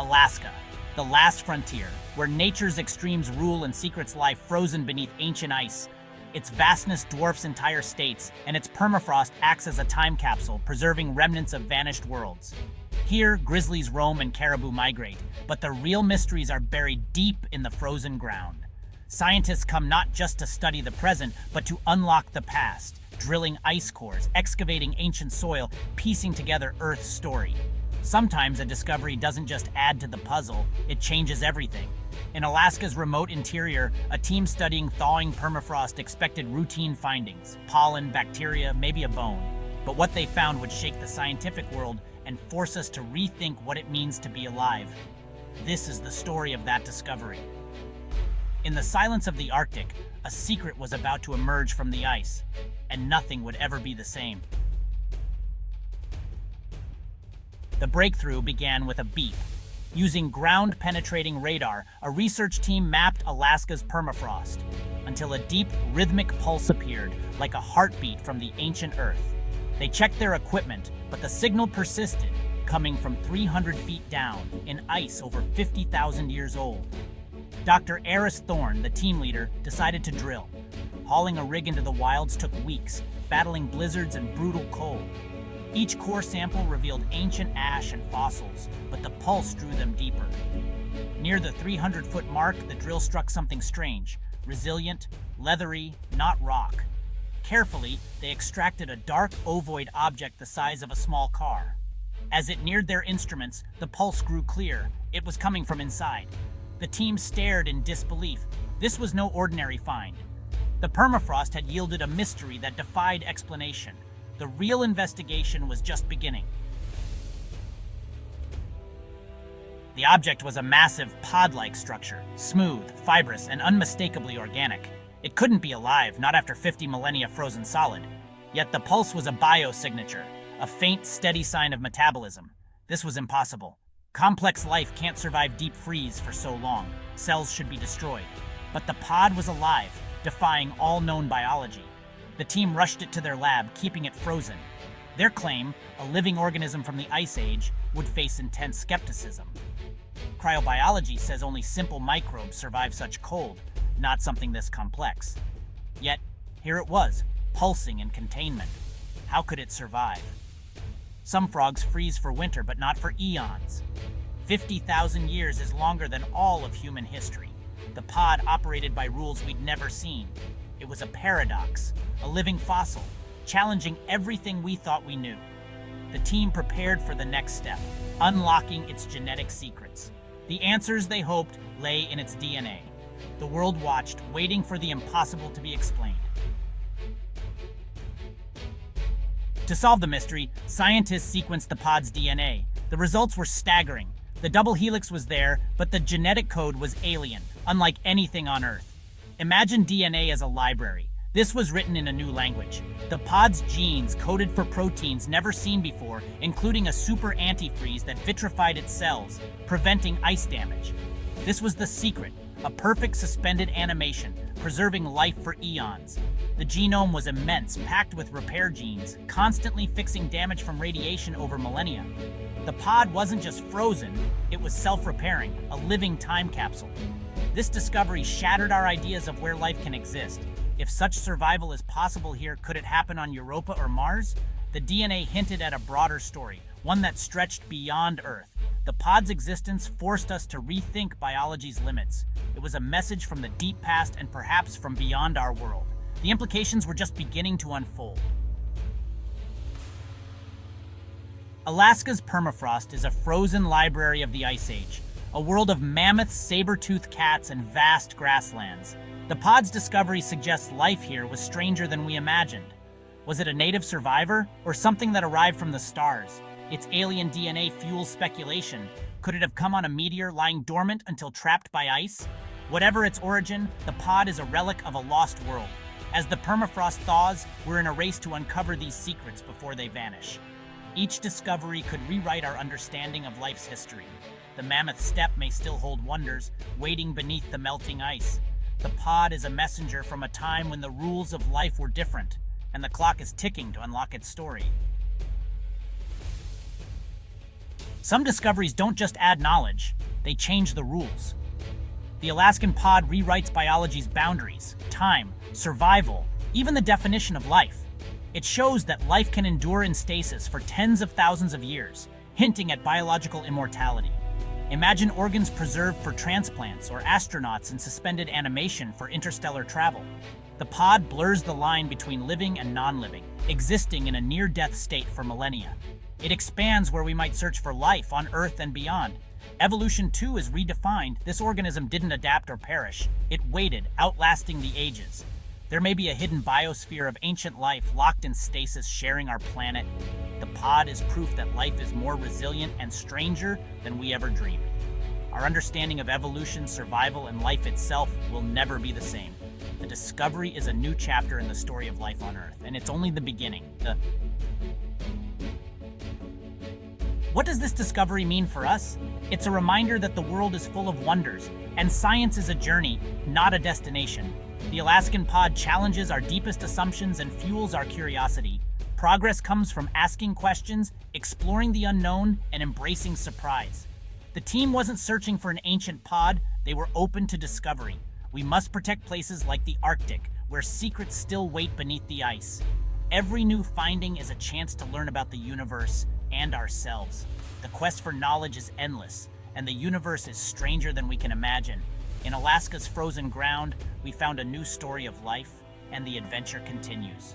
Alaska, the last frontier, where nature's extremes rule and secrets lie frozen beneath ancient ice. Its vastness dwarfs entire states, and its permafrost acts as a time capsule, preserving remnants of vanished worlds. Here, grizzlies roam and caribou migrate, but the real mysteries are buried deep in the frozen ground. Scientists come not just to study the present, but to unlock the past, drilling ice cores, excavating ancient soil, piecing together Earth's story. Sometimes a discovery doesn't just add to the puzzle, it changes everything. In Alaska's remote interior, a team studying thawing permafrost expected routine findings: pollen, bacteria, maybe a bone. But what they found would shake the scientific world and force us to rethink what it means to be alive. This is the story of that discovery. In the silence of the Arctic, a secret was about to emerge from the ice, and nothing would ever be the same. The breakthrough began with a beep. Using ground-penetrating radar, a research team mapped Alaska's permafrost until a deep, rhythmic pulse appeared, like a heartbeat from the ancient Earth. They checked their equipment, but the signal persisted, coming from 300 feet down, in ice over 50,000 years old. Dr. Eris Thorne, the team leader, decided to drill. Hauling a rig into the wilds took weeks, battling blizzards and brutal cold. Each core sample revealed ancient ash and fossils, but the pulse drew them deeper. Near the 300-foot mark, the drill struck something strange: resilient, leathery, not rock. Carefully, they extracted a dark ovoid object the size of a small car. As it neared their instruments, the pulse grew clear. It was coming from inside. The team stared in disbelief. This was no ordinary find. The permafrost had yielded a mystery that defied explanation. The real investigation was just beginning. The object was a massive pod-like structure, smooth, fibrous, and unmistakably organic. It couldn't be alive, not after 50 millennia frozen solid. Yet the pulse was a biosignature, a faint, steady sign of metabolism. This was impossible. Complex life can't survive deep freeze for so long. Cells should be destroyed. But the pod was alive, defying all known biology. The team rushed it to their lab, keeping it frozen. Their claim, a living organism from the Ice Age, would face intense skepticism. Cryobiology says only simple microbes survive such cold, not something this complex. Yet, here it was, pulsing in containment. How could it survive? Some frogs freeze for winter, but not for eons. 50,000 years is longer than all of human history. The pod operated by rules we'd never seen. It was a paradox, a living fossil, challenging everything we thought we knew. The team prepared for the next step, unlocking its genetic secrets. The answers, they hoped, lay in its DNA. The world watched, waiting for the impossible to be explained. To solve the mystery, scientists sequenced the pod's DNA. The results were staggering. The double helix was there, but the genetic code was alien, unlike anything on Earth. Imagine DNA as a library. This was written in a new language. The pod's genes coded for proteins never seen before, including a super antifreeze that vitrified its cells, preventing ice damage. This was the secret, a perfect suspended animation, preserving life for eons. The genome was immense, packed with repair genes, constantly fixing damage from radiation over millennia. The pod wasn't just frozen, it was self-repairing, a living time capsule. This discovery shattered our ideas of where life can exist. If such survival is possible here, could it happen on Europa or Mars? The DNA hinted at a broader story, one that stretched beyond Earth. The pod's existence forced us to rethink biology's limits. It was a message from the deep past and perhaps from beyond our world. The implications were just beginning to unfold. Alaska's permafrost is a frozen library of the Ice Age, a world of mammoths, saber-toothed cats, and vast grasslands. The pod's discovery suggests life here was stranger than we imagined. Was it a native survivor, or something that arrived from the stars? Its alien DNA fuels speculation. Could it have come on a meteor lying dormant until trapped by ice? Whatever its origin, the pod is a relic of a lost world. As the permafrost thaws, we're in a race to uncover these secrets before they vanish. Each discovery could rewrite our understanding of life's history. The mammoth steppe may still hold wonders, waiting beneath the melting ice. The pod is a messenger from a time when the rules of life were different, and the clock is ticking to unlock its story. Some discoveries don't just add knowledge, they change the rules. The Alaskan pod rewrites biology's boundaries, time, survival, even the definition of life. It shows that life can endure in stasis for tens of thousands of years, hinting at biological immortality. Imagine organs preserved for transplants or astronauts in suspended animation for interstellar travel. The pod blurs the line between living and non-living, existing in a near-death state for millennia. It expands where we might search for life on Earth and beyond. Evolution too is redefined. This organism didn't adapt or perish. It waited, outlasting the ages. There may be a hidden biosphere of ancient life locked in stasis sharing our planet. The pod is proof that life is more resilient and stranger than we ever dreamed. Our understanding of evolution, survival, and life itself will never be the same. The discovery is a new chapter in the story of life on Earth, and it's only the beginning. What does this discovery mean for us? It's a reminder that the world is full of wonders, and science is a journey, not a destination. The Alaskan pod challenges our deepest assumptions and fuels our curiosity. Progress comes from asking questions, exploring the unknown, and embracing surprise. The team wasn't searching for an ancient pod, they were open to discovery. We must protect places like the Arctic, where secrets still wait beneath the ice. Every new finding is a chance to learn about the universe and ourselves. The quest for knowledge is endless, and the universe is stranger than we can imagine. In Alaska's frozen ground, we found a new story of life, and the adventure continues.